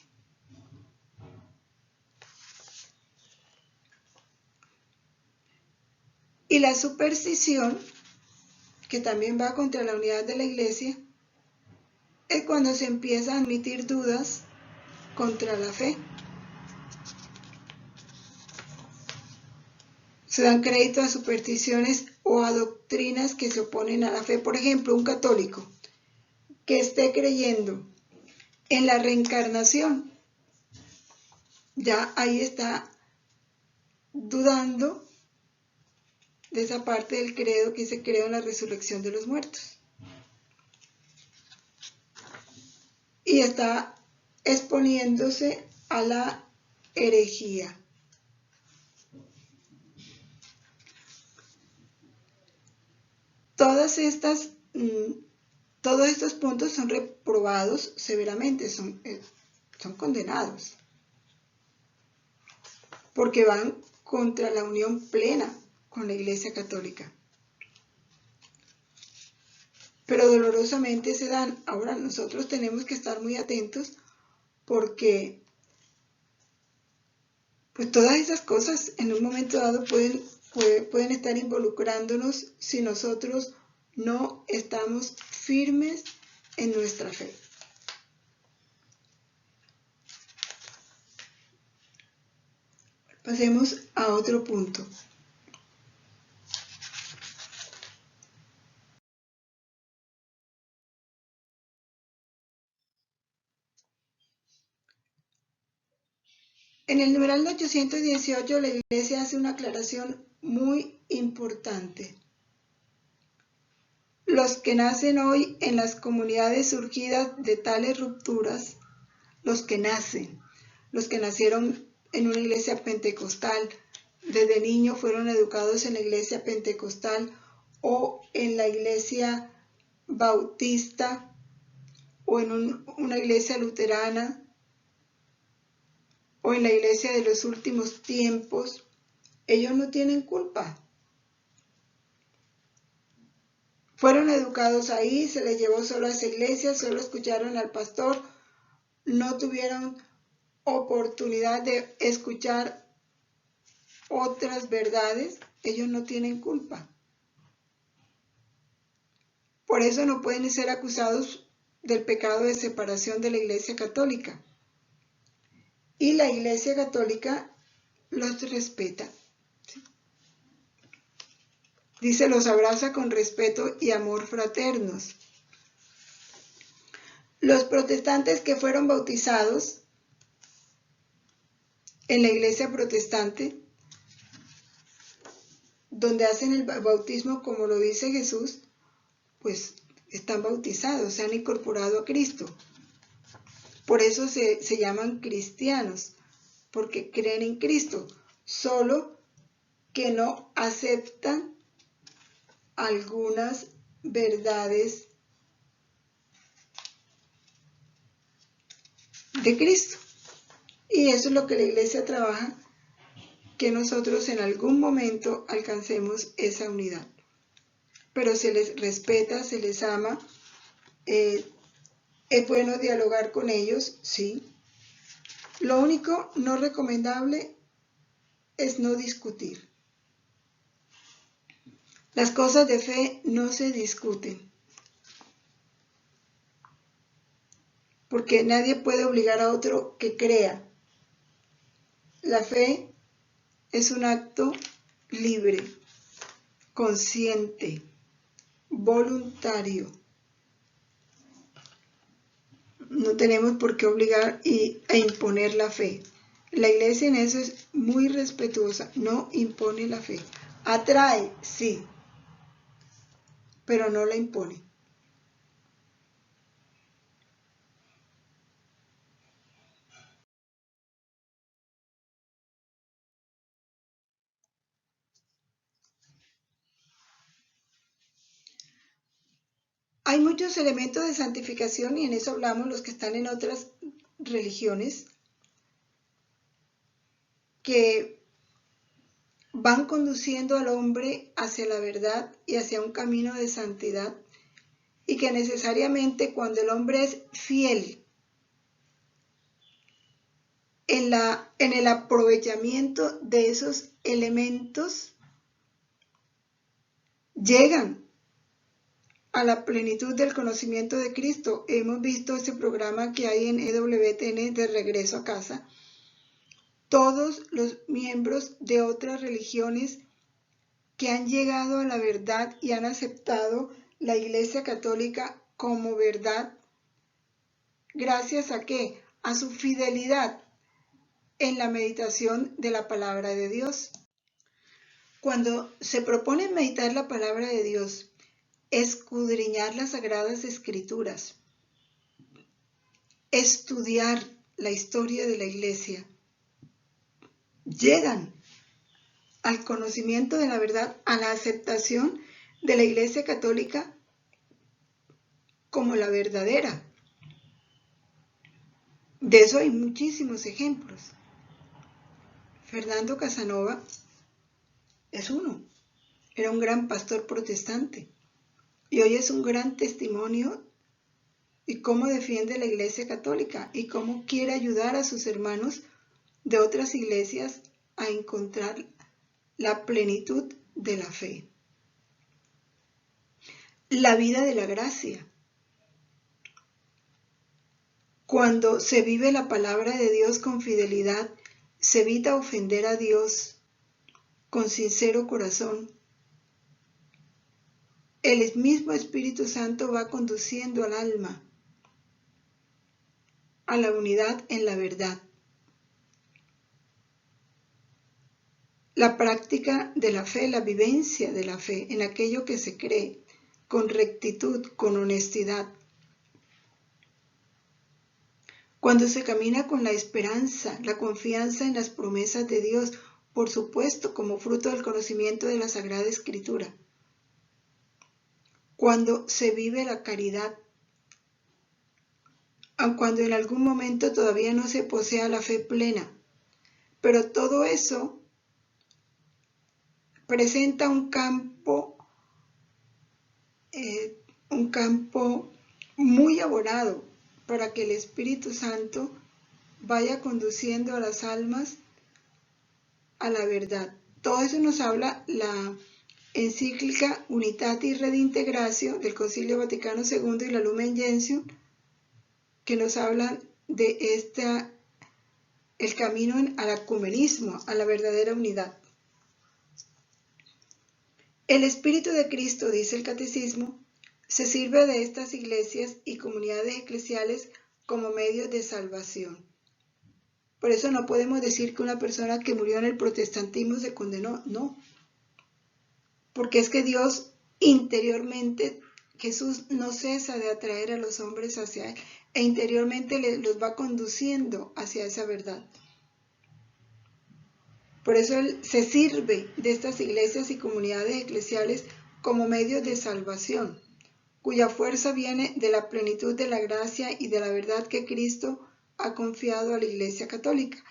Y la superstición, que también va contra la unidad de la iglesia, es cuando se empieza a admitir dudas contra la fe. Se dan crédito a supersticiones o a doctrinas que se oponen a la fe. Por ejemplo, un católico que esté creyendo en la reencarnación, ya ahí está dudando de esa parte del credo que dice: creo en la resurrección de los muertos. Y está exponiéndose a la herejía. Todos estos puntos son reprobados severamente, son condenados, porque van contra la unión plena con la Iglesia Católica. Pero dolorosamente se dan. Ahora nosotros tenemos que estar muy atentos, porque pues todas esas cosas en un momento dado pueden estar involucrándonos si nosotros no estamos firmes en nuestra fe. Pasemos a otro punto. En el numeral 818 la Iglesia hace una aclaración muy importante. Los que nacen hoy en las comunidades surgidas de tales rupturas, los que nacieron en una iglesia pentecostal, desde niños fueron educados en la iglesia pentecostal o en la iglesia bautista o en una iglesia luterana o en la iglesia de los últimos tiempos, ellos no tienen culpa. Fueron educados ahí, se les llevó solo a esa iglesia, solo escucharon al pastor, no tuvieron oportunidad de escuchar otras verdades, ellos no tienen culpa. Por eso no pueden ser acusados del pecado de separación de la Iglesia Católica. Y la Iglesia Católica los respeta. Dice: los abraza con respeto y amor fraternos. Los protestantes que fueron bautizados en la Iglesia protestante donde hacen el bautismo como lo dice Jesús, pues están bautizados, se han incorporado a Cristo. Por eso se llaman cristianos, porque creen en Cristo, solo que no aceptan algunas verdades de Cristo. Y eso es lo que la Iglesia trabaja, que nosotros en algún momento alcancemos esa unidad. Pero se les respeta, se les ama, es bueno dialogar con ellos, sí. Lo único no recomendable es no discutir. Las cosas de fe no se discuten, porque nadie puede obligar a otro que crea. La fe es un acto libre, consciente, voluntario. No tenemos por qué obligar e imponer la fe. La Iglesia en eso es muy respetuosa, no impone la fe. Atrae, sí, pero no la impone. Hay muchos elementos de santificación y en eso hablamos los que están en otras religiones que van conduciendo al hombre hacia la verdad y hacia un camino de santidad y que necesariamente cuando el hombre es fiel en el aprovechamiento de esos elementos, llegan a la plenitud del conocimiento de Cristo. Hemos visto ese programa que hay en EWTN de Regreso a Casa. Todos los miembros de otras religiones que han llegado a la verdad y han aceptado la Iglesia Católica como verdad, ¿gracias a qué? A su fidelidad en la meditación de la palabra de Dios. Cuando se propone meditar la palabra de Dios, escudriñar las sagradas escrituras, estudiar la historia de la Iglesia, llegan al conocimiento de la verdad, a la aceptación de la Iglesia Católica como la verdadera. De eso hay muchísimos ejemplos. Fernando Casanova es uno. Era un gran pastor protestante y hoy es un gran testimonio y cómo defiende la Iglesia Católica y cómo quiere ayudar a sus hermanos de otras iglesias a encontrar la plenitud de la fe. La vida de la gracia. Cuando se vive la palabra de Dios con fidelidad, se evita ofender a Dios con sincero corazón. El mismo Espíritu Santo va conduciendo al alma a la unidad en la verdad. La práctica de la fe, la vivencia de la fe en aquello que se cree, con rectitud, con honestidad. Cuando se camina con la esperanza, la confianza en las promesas de Dios, por supuesto, como fruto del conocimiento de la Sagrada Escritura. Cuando se vive la caridad, aun cuando en algún momento todavía no se posea la fe plena. Pero todo eso presenta un campo muy abonado para que el Espíritu Santo vaya conduciendo a las almas a la verdad. Todo eso nos habla la encíclica Unitatis Redintegratio del Concilio Vaticano II y la Lumen Gentium, que nos hablan de el camino al ecumenismo, a la verdadera unidad. El Espíritu de Cristo, dice el Catecismo, se sirve de estas iglesias y comunidades eclesiales como medios de salvación. Por eso no podemos decir que una persona que murió en el protestantismo se condenó, no. porque es que Dios interiormente, Jesús no cesa de atraer a los hombres hacia Él e interiormente los va conduciendo hacia esa verdad. Por eso Él se sirve de estas iglesias y comunidades eclesiales como medios de salvación, cuya fuerza viene de la plenitud de la gracia y de la verdad que Cristo ha confiado a la Iglesia Católica,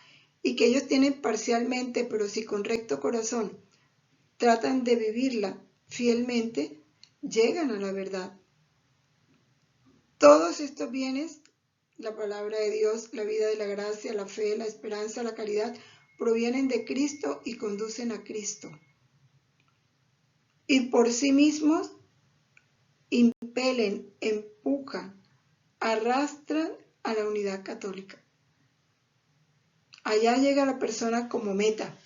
y que ellos tienen parcialmente, pero si con recto corazón tratan de vivirla fielmente, llegan a la verdad. Todos estos bienes, la palabra de Dios, la vida de la gracia, la fe, la esperanza, la caridad, provienen de Cristo y conducen a Cristo. Y por sí mismos impelen, empujan, arrastran a la unidad católica. Allá llega la persona como meta,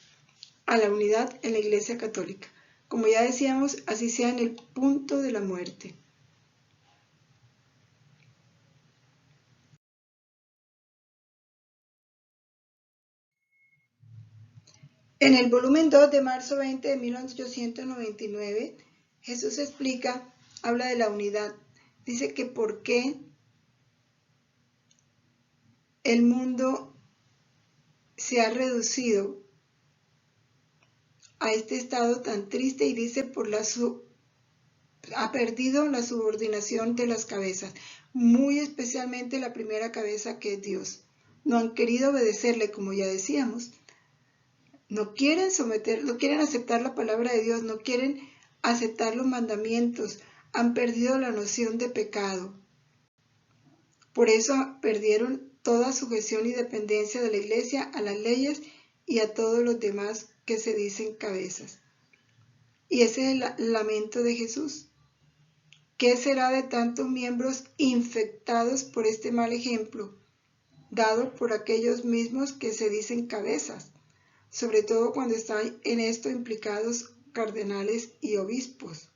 a la unidad en la Iglesia Católica. Como ya decíamos, así sea en el punto de la muerte. En el volumen 2 de marzo 20 de 1899, Jesús habla de la unidad. Dice que por qué el mundo se ha reducido a este estado tan triste, y dice ha perdido la subordinación de las cabezas, muy especialmente la primera cabeza, que es Dios. No han querido obedecerle, como ya decíamos. No quieren no quieren aceptar la palabra de Dios, no quieren aceptar los mandamientos, han perdido la noción de pecado. Por eso perdieron toda sujeción y dependencia de la Iglesia a las leyes y a todos los demás que se dicen cabezas. Y ese es el lamento de Jesús. ¿Qué será de tantos miembros infectados por este mal ejemplo, dado por aquellos mismos que se dicen cabezas? Sobre todo cuando están en esto implicados cardenales y obispos.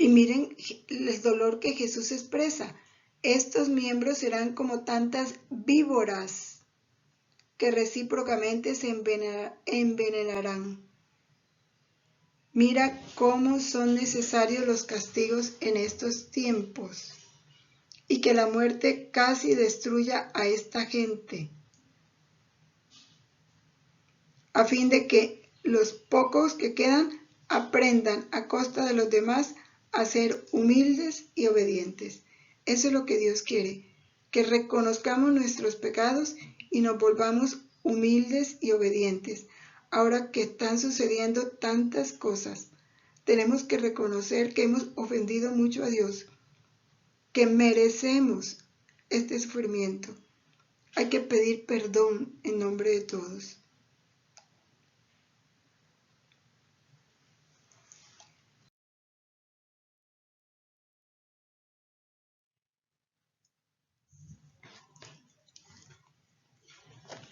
Y miren el dolor que Jesús expresa. Estos miembros serán como tantas víboras que recíprocamente se envenenarán. Mira cómo son necesarios los castigos en estos tiempos, y que la muerte casi destruya a esta gente, a fin de que los pocos que quedan aprendan a costa de los demás a ser humildes y obedientes. Eso es lo que Dios quiere, que reconozcamos nuestros pecados y nos volvamos humildes y obedientes. Ahora que están sucediendo tantas cosas, tenemos que reconocer que hemos ofendido mucho a Dios, que merecemos este sufrimiento. Hay que pedir perdón en nombre de todos.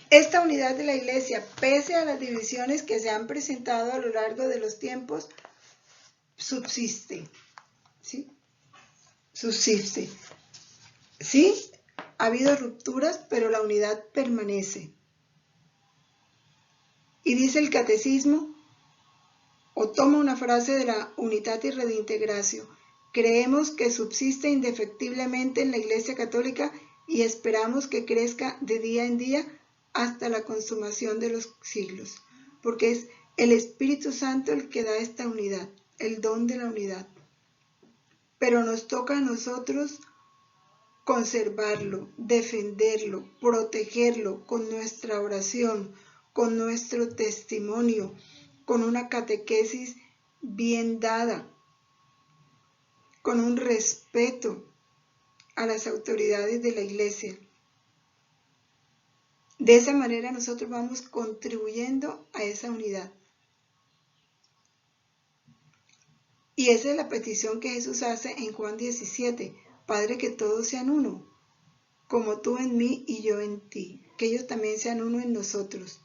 Esta unidad de la Iglesia, pese a las divisiones que se han presentado a lo largo de los tiempos, subsiste. ¿Sí? Subsiste. Sí, ha habido rupturas, pero la unidad permanece. Y dice el Catecismo, o toma una frase de la Unitatis Redintegratio: creemos que subsiste indefectiblemente en la Iglesia Católica y esperamos que crezca de día en día hasta la consumación de los siglos, porque es el Espíritu Santo el que da esta unidad, el don de la unidad. Pero nos toca a nosotros conservarlo, defenderlo, protegerlo con nuestra oración, con nuestro testimonio, con una catequesis bien dada, con un respeto a las autoridades de la Iglesia. De esa manera nosotros vamos contribuyendo a esa unidad. Y esa es la petición que Jesús hace en Juan 17. Padre, que todos sean uno, como tú en mí y yo en ti, que ellos también sean uno en nosotros,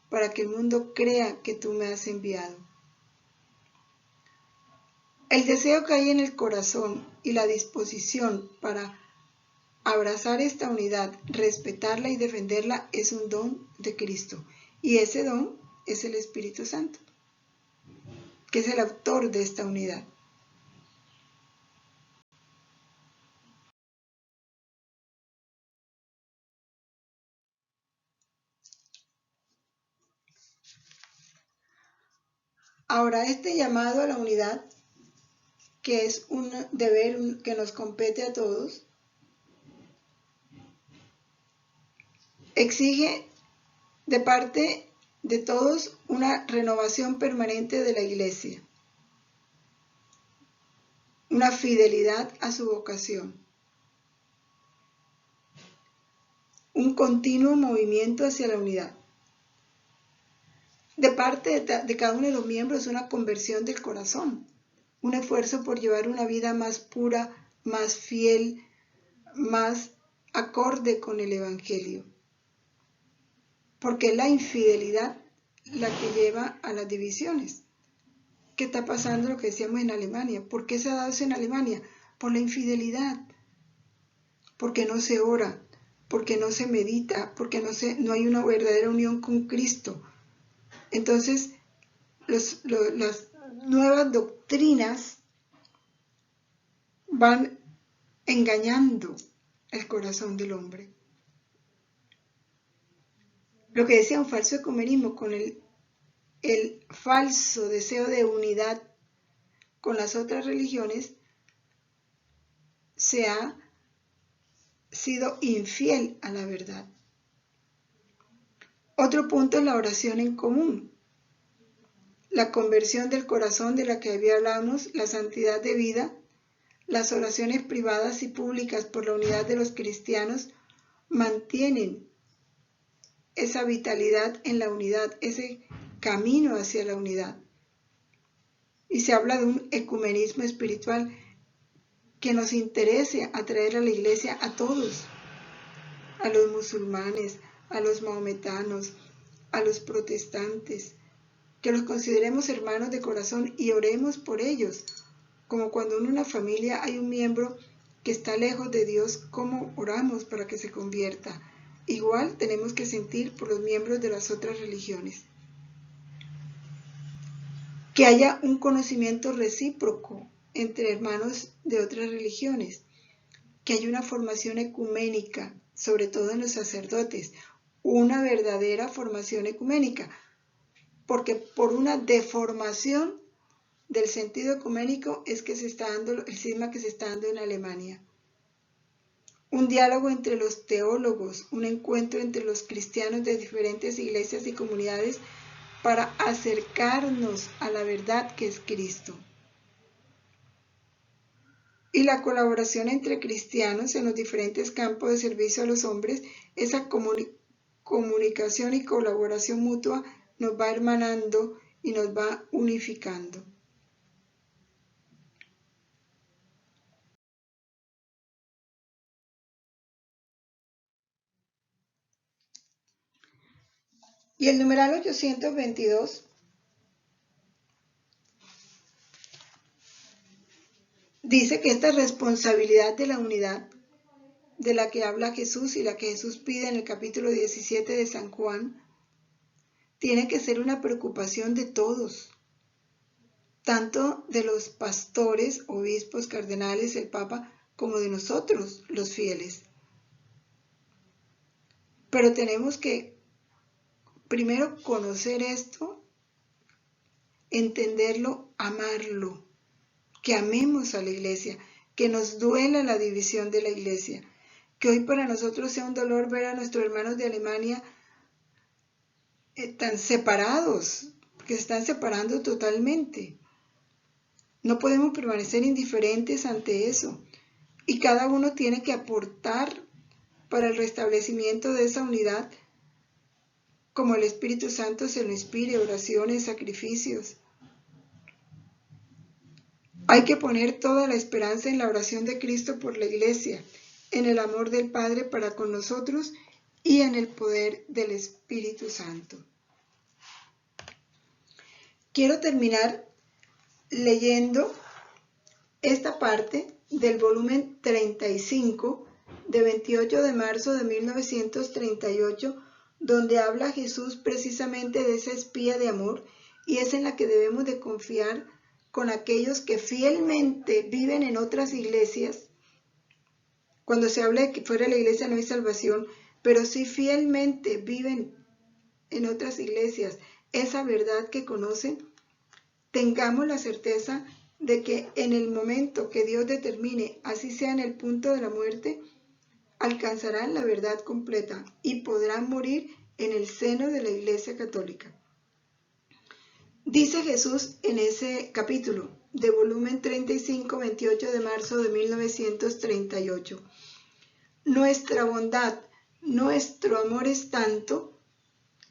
para que el mundo crea que tú me has enviado. El deseo que hay en el corazón y la disposición para abrazar esta unidad, respetarla y defenderla es un don de Cristo. Y ese don es el Espíritu Santo, que es el autor de esta unidad. Ahora, este llamado a la unidad, que es un deber que nos compete a todos, exige de parte de todos una renovación permanente de la Iglesia, una fidelidad a su vocación, un continuo movimiento hacia la unidad. De parte de cada uno de los miembros, una conversión del corazón, un esfuerzo por llevar una vida más pura, más fiel, más acorde con el Evangelio. Porque es la infidelidad la que lleva a las divisiones. ¿Qué está pasando lo que decíamos en Alemania? ¿Por qué se ha dado eso en Alemania? Por la infidelidad. Porque no se ora, porque no se medita, porque no hay una verdadera unión con Cristo. Entonces, las nuevas doctrinas van engañando el corazón del hombre. Lo que decía un falso ecumenismo, con el falso deseo de unidad con las otras religiones, se ha sido infiel a la verdad. Otro punto es la oración en común, la conversión del corazón de la que había hablamos, la santidad de vida, las oraciones privadas y públicas por la unidad de los cristianos mantienen esa vitalidad en la unidad, ese camino hacia la unidad. Y se habla de un ecumenismo espiritual que nos interese atraer a la iglesia a todos, a los musulmanes, a los mahometanos, a los protestantes, que los consideremos hermanos de corazón y oremos por ellos, como cuando en una familia hay un miembro que está lejos de Dios, ¿cómo oramos para que se convierta? Igual tenemos que sentir por los miembros de las otras religiones. Que haya un conocimiento recíproco entre hermanos de otras religiones, que haya una formación ecuménica, sobre todo en los sacerdotes, una verdadera formación ecuménica, porque por una deformación del sentido ecuménico es que se está dando el cisma que se está dando en Alemania. Un diálogo entre los teólogos, un encuentro entre los cristianos de diferentes iglesias y comunidades para acercarnos a la verdad que es Cristo. Y la colaboración entre cristianos en los diferentes campos de servicio a los hombres, esa comunicación y colaboración mutua nos va hermanando y nos va unificando. Y el numeral 822 dice que esta responsabilidad de la unidad de la que habla Jesús y la que Jesús pide en el capítulo 17 de San Juan, tiene que ser una preocupación de todos, tanto de los pastores, obispos, cardenales, el Papa, como de nosotros, los fieles. Pero tenemos que primero conocer esto, entenderlo, amarlo, que amemos a la iglesia, que nos duela la división de la iglesia, que hoy para nosotros sea un dolor ver a nuestros hermanos de Alemania tan separados, que se están separando totalmente. No podemos permanecer indiferentes ante eso, y cada uno tiene que aportar para el restablecimiento de esa unidad, como el Espíritu Santo se lo inspire, oraciones, sacrificios. Hay que poner toda la esperanza en la oración de Cristo por la Iglesia, en el amor del Padre para con nosotros y en el poder del Espíritu Santo. Quiero terminar leyendo esta parte del volumen 35 de 28 de marzo de 1938, donde habla Jesús precisamente de esa espía de amor, y es en la que debemos de confiar con aquellos que fielmente viven en otras iglesias. Cuando se habla de que fuera de la iglesia no hay salvación, pero sí fielmente viven en otras iglesias esa verdad que conocen, tengamos la certeza de que en el momento que Dios determine, así sea en el punto de la muerte, alcanzarán la verdad completa y podrán morir en el seno de la Iglesia Católica. Dice Jesús en ese capítulo de volumen 35, 28 de marzo de 1938, nuestra bondad, nuestro amor es tanto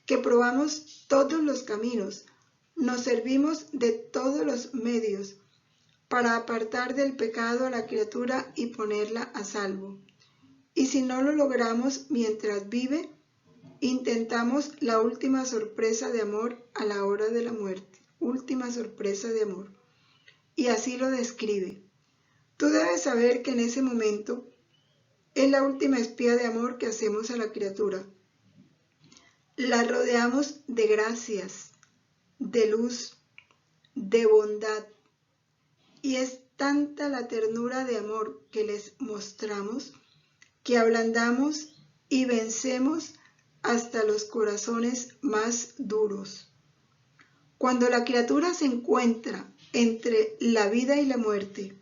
que probamos todos los caminos, nos servimos de todos los medios para apartar del pecado a la criatura y ponerla a salvo. Y si no lo logramos mientras vive, intentamos la última sorpresa de amor a la hora de la muerte. Última sorpresa de amor. Y así lo describe. Tú debes saber que en ese momento es la última espía de amor que hacemos a la criatura. La rodeamos de gracias, de luz, de bondad. Y es tanta la ternura de amor que les mostramos que ablandamos y vencemos hasta los corazones más duros. Cuando la criatura se encuentra entre la vida y la muerte,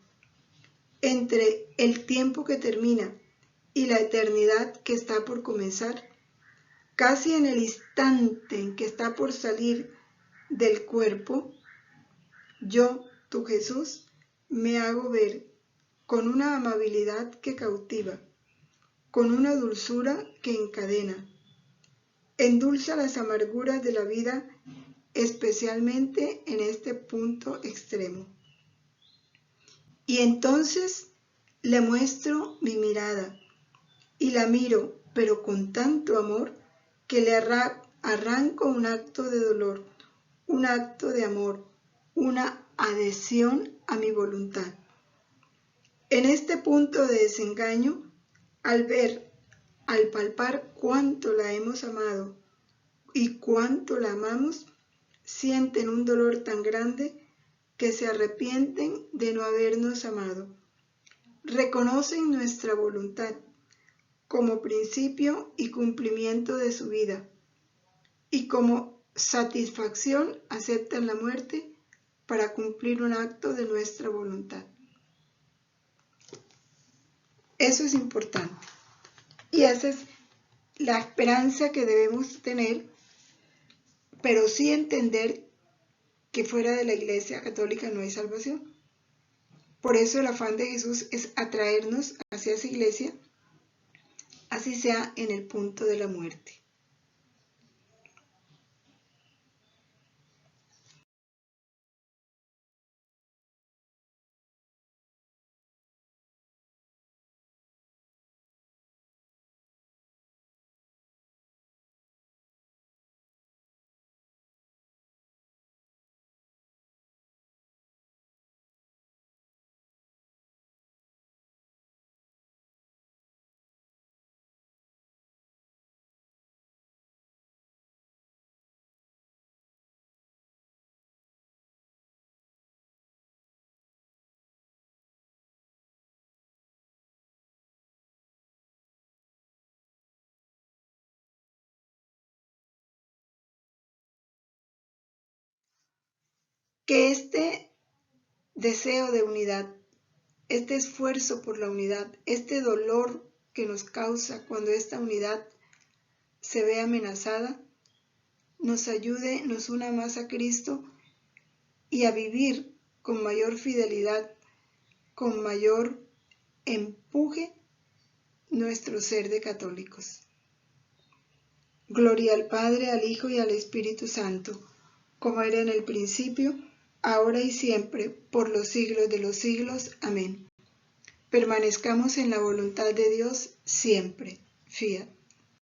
entre el tiempo que termina y la eternidad que está por comenzar, casi en el instante en que está por salir del cuerpo, yo, tu Jesús, me hago ver con una amabilidad que cautiva, con una dulzura que encadena, endulza las amarguras de la vida, especialmente en este punto extremo. Y entonces le muestro mi mirada y la miro, pero con tanto amor que le arranco un acto de dolor, un acto de amor, una adhesión a mi voluntad. En este punto de desengaño, al palpar cuánto la hemos amado y cuánto la amamos, sienten un dolor tan grande que se arrepienten de no habernos amado. Reconocen nuestra voluntad como principio y cumplimiento de su vida, y como satisfacción aceptan la muerte para cumplir un acto de nuestra voluntad. Eso es importante. Y esa es la esperanza que debemos tener, pero sí entender que fuera de la Iglesia Católica no hay salvación. Por eso el afán de Jesús es atraernos hacia esa iglesia, así sea en el punto de la muerte. Que este deseo de unidad, este esfuerzo por la unidad, este dolor que nos causa cuando esta unidad se ve amenazada, nos ayude, nos una más a Cristo y a vivir con mayor fidelidad, con mayor empuje nuestro ser de católicos. Gloria al Padre, al Hijo y al Espíritu Santo, como era en el principio, ahora y siempre, por los siglos de los siglos. Amén. Permanezcamos en la voluntad de Dios siempre. Fiat.